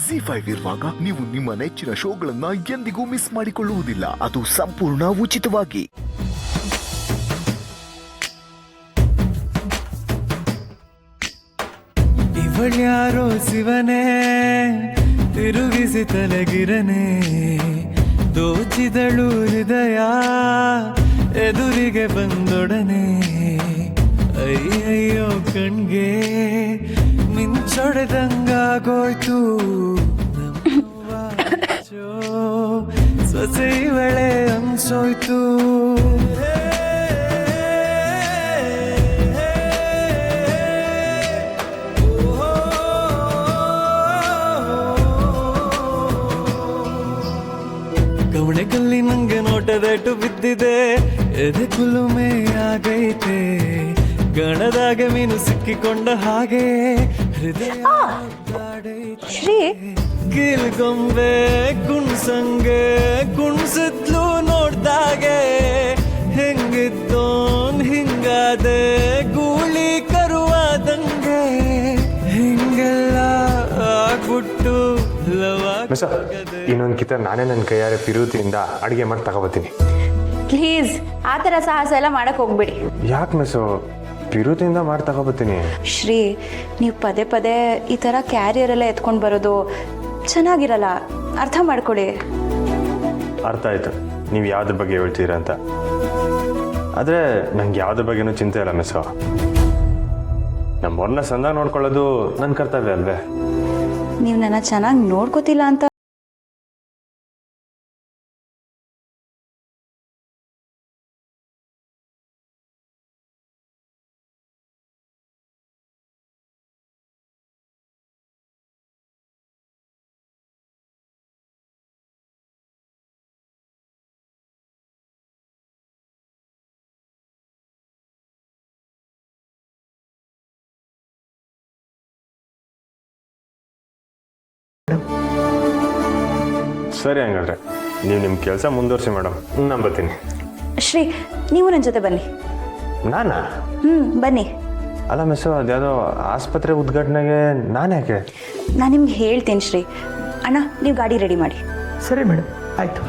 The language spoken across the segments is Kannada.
ಜಿ5 ಇರುವಾಗ ನೀವು ನಿಮ್ಮ ನೆಚ್ಚಿನ ಶೋಗಳನ್ನ ಎಂದಿಗೂ ಮಿಸ್ ಮಾಡಿಕೊಳ್ಳುವುದಿಲ್ಲ. ಅದು ಸಂಪೂರ್ಣ ಉಚಿತವಾಗಿ. ಇವಳ್ಯಾರೋ ಶಿವನೇ ತಿರುಗಿಸಿ ತಲೆಗಿರನೆ ದೋಚಿದಳು ಹೃದಯ ಎದುರಿಗೆ ಬಂದೊಡನೆ. ಅಯ್ಯಯ್ಯೋ ಕಣ್ಗೆ ಮಿಂಚೊಡೆದಂಗಾಗೋಯ್ತು ಸೊಸೆ ಇವಳೆ ಅನ್ಸೋಯ್ತು. ಕವಣೆಗಲ್ಲಿ ನಂಗೆ ನೋಟದಟ್ಟು ಬಿದ್ದಿದೆ, ಎದೆ ಕುಲುಮೆ ಆಗೈತೆ, ಗಣದಾಗ ಮೀನು ಸಿಕ್ಕಿಕೊಂಡ ಹಾಗೆ ಹೃದಯ ಶ್ರೀ ಗೀಲ್ಗೊಂಬೆ ಕುಣ್ಸಂಗೆ ಕುಣ್ಸಿದ್ಲು ನೋಡ್ದಾಗೆ ಹೆಂಗಿದ್ದೋನ್ ಹಿಂಗಾದೆ ಗೂಳಿ ಕರುವಾದಂಗೆ ಹಿಂಗೆಲ್ಲ ಆಗ್ಬಿಟ್ಟು ಇನ್ನೊಂದು ಕಿತ ನಾನೇ ನನ್ನ ಕೈಯಾರೆ ಪಿರುತಿಯಿಂದ ಅಡುಗೆ ಮಾಡಿ ತಗೋಬತ್ತೀನಿ. ಪ್ಲೀಸ್ ಆ ಥರ ಸಾಹಸ ಎಲ್ಲ ಮಾಡಕ್ ಹೋಗ್ಬೇಡಿ. ಯಾಕೆ ಮಿಸ್ಸು, ಪಿರುತಿಯಿಂದ ಮಾಡಿ ತಗೋಬತ್ತೀನಿ. ಶ್ರೀ, ನೀವು ಪದೇ ಪದೇ ಈ ಥರ ಕ್ಯಾರಿಯರ್ ಎಲ್ಲ ಎತ್ಕೊಂಡು ಬರೋದು ಚೆನ್ನಾಗಿರಲ್ಲ, ಅರ್ಥ ಮಾಡ್ಕೊಳ್ಳಿ. ಅರ್ಥ ಆಯ್ತು ನೀವು ಯಾವ್ದ್ರ ಬಗ್ಗೆ ಹೇಳ್ತೀರಾ ಅಂತ. ಆದರೆ ನಂಗೆ ಯಾವ್ದ್ರ ಬಗ್ಗೆನೂ ಚಿಂತೆ ಇಲ್ಲ ಮಿಸ್ಸು. ನಮ್ಮವ್ರನ್ನ ಸಂದಾಗ ನೋಡ್ಕೊಳ್ಳೋದು ನನ್ನ ಕರ್ತವ್ಯ ಅಲ್ವೇ. ನೀವು ನನ್ನ ಚೆನ್ನಾಗಿ ನೋಡ್ಕೋತಿಲ್ಲ ಅಂತ ಸರಿ, ಹಂಗಾದ್ರೆ ನೀವು ನಿಮ್ಮ ಕೆಲಸ ಮುಂದುವರಿಸಿ ಮೇಡಮ್, ನಾನು ಬರ್ತೀನಿ. ಶ್ರೀ, ನೀವು ನನ್ನ ಜೊತೆ ಬನ್ನಿ. ನಾನಾ? ಬನ್ನಿ. ಅಲ್ಲ ಮಿಸ್ಸು, ಅದ್ಯಾವುದೋ ಆಸ್ಪತ್ರೆ ಉದ್ಘಾಟನೆಗೆ ನಾನು ಯಾಕೆ? ನಾನು ನಿಮ್ಗೆ ಹೇಳ್ತೀನಿ ಶ್ರೀ. ಅಣ್ಣ, ನೀವು ಗಾಡಿ ರೆಡಿ ಮಾಡಿ. ಸರಿ ಮೇಡಮ್, ಆಯಿತು.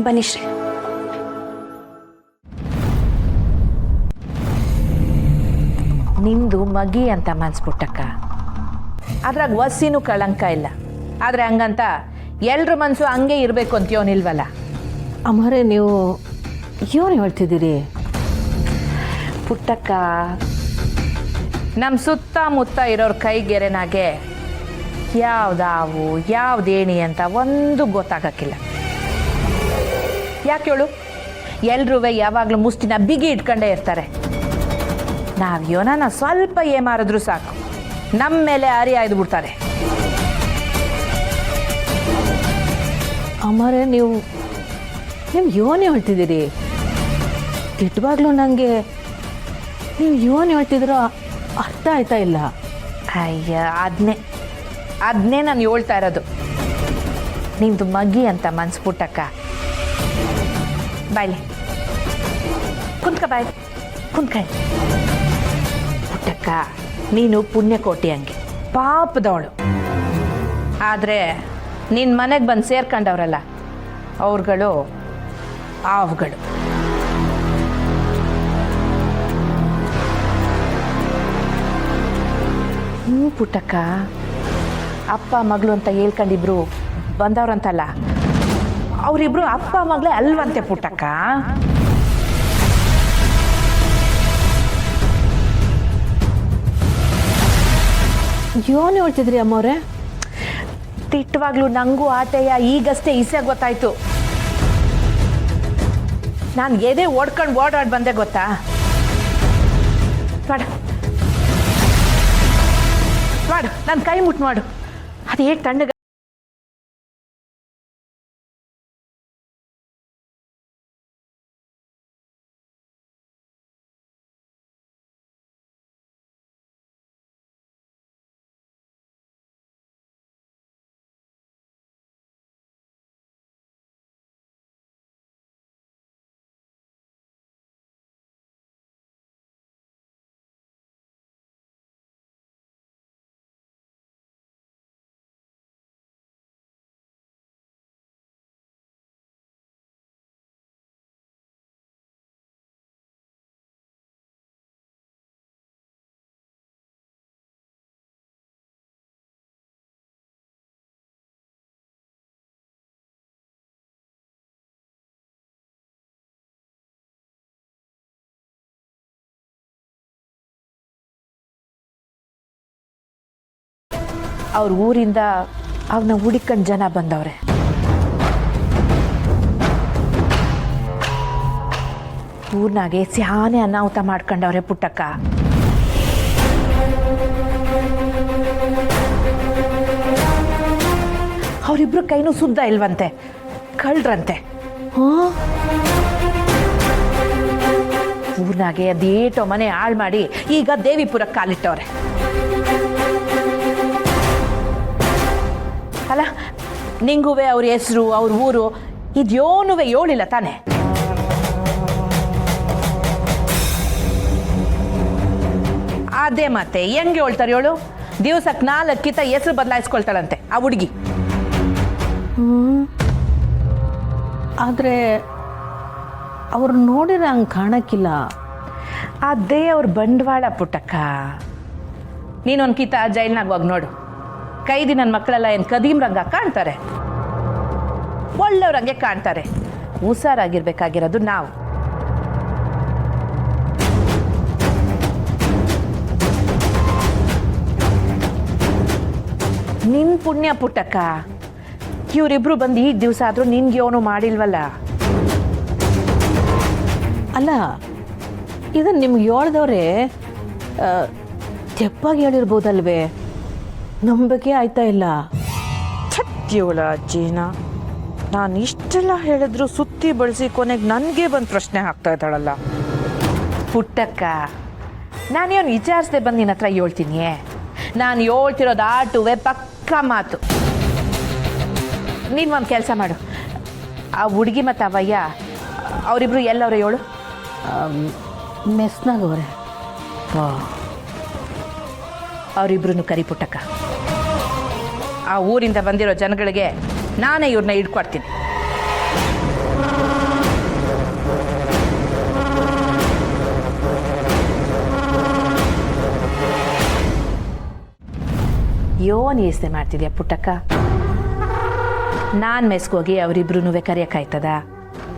ಬನ್ನಿ ಶ್ರೀ. ನಿಂದು ಮಗಿ ಅಂತ ಮನ್ಸ್ಬಿಟ್ಟಕ್ಕ, ಅದ್ರಾಗ ವಸಿನೂ ಕಳಂಕ ಇಲ್ಲ. ಆದರೆ ಹಂಗಂತ ಎಲ್ರ ಮನಸ್ಸು ಹಂಗೆ ಇರಬೇಕು ಅಂತೀಯೋನಿಲ್ವಲ್ಲ. ಅಮ್ಮರೇ, ನೀವು ಏನು ಹೇಳ್ತಿದ್ದೀರಿ? ಪುಟ್ಟಕ್ಕ, ನಮ್ಮ ಸುತ್ತಮುತ್ತ ಇರೋರ ಕೈಗೆರೆನಾಗೆ ಯಾವ್ದಾವು ಯಾವ್ದೇಣಿ ಅಂತ ಒಂದು ಗೊತ್ತಾಗಕ್ಕಿಲ್ಲ. ಯಾಕೆ ಹೇಳು? ಎಲ್ರೂ ಯಾವಾಗಲೂ ಮುಷ್ಟಿನ ಬಿಗಿ ಇಟ್ಕೊಂಡೇ ಇರ್ತಾರೆ. ನಾವು ಯೋನ ಸ್ವಲ್ಪ ಏಮಾರಿದ್ರು ಸಾಕು, ನಮ್ಮ ಮೇಲೆ ಹಾರಿ ಆಯ್ದು ಬಿಡ್ತಾರೆ. ಅಮ್ಮರೇ, ನೀವು ಏನು ಹೇಳ್ತಿದ್ದೀರಿ? ತಿಟ್ಟವಾಗ್ಲೂ ನನಗೆ ನೀವು ಏನು ಹೇಳ್ತಿದ್ರೋ ಅರ್ಥ ಆಯ್ತಾ ಇಲ್ಲ. ಅಯ್ಯ, ಅದನ್ನೇ ನಾನು ಹೇಳ್ತಾ ಇರೋದು. ನಿಮ್ದು ಮಗಿ ಅಂತ ಮನ್ಸ್ಬಿಟ್ಟಕ್ಕ. ಬಾಯ್ಲಿ ಕುಂತ್ಕ, ಬಾಯ್ ಕುಂತ್ಕ. ಪುಟ್ಟಕ್ಕ, ನೀನು ಪುಣ್ಯಕೋಟಿ ಹಂಗೆ ಪಾಪದವಳು. ಆದರೆ ನಿನ್ನ ಮನೆಗೆ ಬಂದು ಸೇರ್ಕೊಂಡವ್ರಲ್ಲ, ಅವ್ರುಗಳು ಆವುಗಳು. ಪುಟ್ಟಕ್ಕ, ಅಪ್ಪ ಮಗಳು ಅಂತ ಹೇಳ್ಕೊಂಡಿಬ್ರು ಬಂದವ್ರಂತಲ್ಲ, ಅವರಿಬ್ರು ಅಪ್ಪ ಮಗಳೇ ಅಲ್ವಂತೆ ಪುಟ್ಟಕ್ಕ. ಏನು ಹೇಳ್ತಿದ್ರಿ ಅಮ್ಮವ್ರೆ? ತಿಟ್ಟವಾಗ್ಲೂ ನಂಗೂ ಆಟೆಯ ಈಗಷ್ಟೇ ಇಸೆ ಗೊತ್ತಾಯ್ತು. ನಾನು ಎದೆ ಓಡ್ಕೊಂಡು ಓಡಾಡಿ ಬಂದೆ ಗೊತ್ತಾ. ಮಾಡು ಮಾಡು, ನನ್ನ ಕೈ ಮುಟ್ಟು ಮಾಡು, ಅದು ಹೇಗೆ ತಣ್ಣಗೆ ಅವ್ರ ಊರಿಂದ ಅವನ್ನ ಹುಡಿಕೊಂಡು ಜನ ಬಂದವ್ರೆ. ಊರ್ನಾಗೆ ಸ್ಯಾನೆ ಅನಾಹುತ ಮಾಡ್ಕೊಂಡವ್ರೆ ಪುಟ್ಟಕ್ಕ. ಅವರಿಬ್ರು ಕೈನೂ ಸುದ್ದ ಇಲ್ವಂತೆ, ಕಳ್ರಂತೆ. ಊರ್ನಾಗೆ ಅದೇಟೋ ಮನೆ ಹಾಳು ಮಾಡಿ ಈಗ ದೇವಿಪುರಕ್ಕೆ ಕಾಲಿಟ್ಟವ್ರೆ. ಅಲ್ಲ, ನಿಂಗುವೆ ಅವ್ರ ಹೆಸರು ಅವ್ರ ಊರು ಇದ್ಯೋನುವೆ ಹೇಳಿಲ್ಲ ತಾನೆ? ಅದೇ ಮತ್ತೆ ಹೆಂಗೆ ಹೇಳ್ತಾರೆ ಹೇಳು? ದಿವ್ಸಕ್ಕೆ 4 ಕಿತ ಹೆಸರು ಬದಲಾಯಿಸ್ಕೊಳ್ತಾಳಂತೆ ಆ ಹುಡುಗಿ. ಆದರೆ ಅವ್ರು ನೋಡಿದ್ರೆ ಹಂಗೆ ಕಾಣಕ್ಕಿಲ್ಲ. ಅದೇ ಅವ್ರ ಬಂಡವಾಳ ಪುಟ್ಟಕ್ಕ. ನೀನೊಂದು ಕಿತ ಜೈಲ್ನಾಗ ಹೋಗಿ ನೋಡು. ಕೈದಿ ನನ್ನ ಮಕ್ಕಳೆಲ್ಲ ಏನು ಕದೀಮ್ರಂಗ ಕಾಣ್ತಾರೆ? ಒಳ್ಳೆಯವ್ರಂಗೆ ಕಾಣ್ತಾರೆ. ಹುಷಾರಾಗಿರ್ಬೇಕಾಗಿರೋದು ನಾವು. ನಿನ್ ಪುಣ್ಯ ಪುಟ್ಟಕ್ಕ, ಇವರಿಬ್ರು ಬಂದು ಈಗ ದಿವಸ ಆದರೂ ನಿನ್ಗೆ ಅವನು ಮಾಡಿಲ್ವಲ್ಲ. ಅಲ್ಲ, ಇದನ್ನು ನಿಮ್ಗೆ ಹೇಳ್ದವ್ರೆ ತೆಪ್ಪಾಗಿ ಹೇಳಿರ್ಬೋದಲ್ವೇ? ನಂಬಿಕೆ ಆಯ್ತಾ ಇಲ್ಲ. ಸತ್ಯವಳ ಅಜ್ಜಿನ ನಾನು ಇಷ್ಟೆಲ್ಲ ಹೇಳಿದ್ರು ಸುತ್ತಿ ಬಳಸಿ ಕೊನೆಗೆ ನನಗೆ ಬಂದು ಪ್ರಶ್ನೆ ಹಾಕ್ತಾ ಇದ್ದಾಳಲ್ಲ. ಪುಟ್ಟಕ್ಕ, ನಾನೇನು ವಿಚಾರಿಸದೆ ಬಂದು ನಿನ್ನ ಹತ್ರ ಹೇಳ್ತೀನಿ. ನಾನು ಹೇಳ್ತಿರೋದು ಆಟುವೆ ಪಕ್ಕ ಮಾತು. ನೀನು ಒಂದು ಕೆಲಸ ಮಾಡು, ಆ ಹುಡುಗಿ ಮತ್ತು ಅವಯ್ಯ ಅವರಿಬ್ರು ಎಲ್ಲವ್ರೆ ಹೇಳು? ಮೆಸ್ನಾಗವ್ರೆ. ಅವರಿಬ್ರು ಕರಿ ಪುಟ್ಟಕ್ಕ. ಆ ಊರಿಂದ ಬಂದಿರೋ ಜನಗಳಿಗೆ ನಾನೇ ಇವ್ರನ್ನ ಹಿಡ್ಕೊಡ್ತೀನಿ. ಯೋನ್ ಯೋಚನೆ ಮಾಡ್ತಿದ್ಯಾ ಪುಟ್ಟಕ್ಕ? ನಾನು ಮೆಸ್ಗೋಗಿ ಅವರಿಬ್ರು ಕರೆಯೋಕ್ಕಾಯ್ತದ?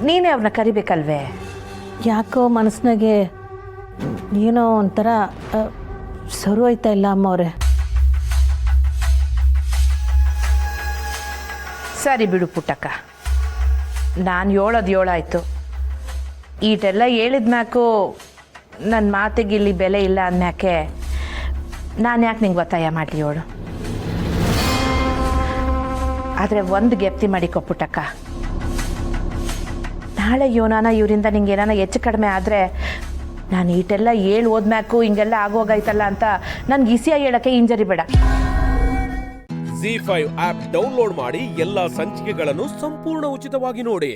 ನೀನೇ ಅವ್ರನ್ನ ಕರಿಬೇಕಲ್ವೇ? ಯಾಕೋ ಮನಸ್ಸಿನಾಗೆ ಏನೋ ಒಂಥರ ಸರು ಆಯ್ತಾ ಇಲ್ಲ ಅಮ್ಮವ್ರೆ. ಸರಿ ಬಿಡು ಪುಟ್ಟಕ್ಕ, ನಾನು ಹೇಳಾಯ್ತು. ಈಟೆಲ್ಲ ಹೇಳಿದ ಮ್ಯಾಕು ನನ್ನ ಮಾತಿಗೆ ಇಲ್ಲಿ ಬೆಲೆ ಇಲ್ಲ ಅಂದ್ಮ್ಯಾಕೆ ನಾನು ಯಾಕೆ ನಿಂಗೆ ಒತ್ತಾಯ ಮಾಡಲಿ ಹೇಳು? ಆದರೆ ಒಂದು ಗೆಪ್ತಿ ಮಾಡಿಕೊ ಪುಟ್ಟಕ್ಕ, ನಾಳೆ ಯೋನಾನ ಇವರಿಂದ ನಿಂಗೆ ಏನಾನ ಹೆಚ್ಚು ಕಡಿಮೆ ಆದರೆ ನಾನು ಈಟೆಲ್ಲ ಹೋದ್ಮ್ಯಾಕು ಹಿಂಗೆಲ್ಲ ಆಗೋಗೈತಲ್ಲ ಅಂತ ನನ್ಗೆ ಈಸಿಯಾಗಿ ಹೇಳೋಕ್ಕೆ ಹಿಂಜರಿ ಬೇಡ. ZEE5 ಆಪ್ ಡೌನ್ಲೋಡ್ ಮಾಡಿ ಎಲ್ಲಾ ಸಂಚಿಕೆಗಳನ್ನು ಸಂಪೂರ್ಣ ಉಚಿತವಾಗಿ ನೋಡಿ.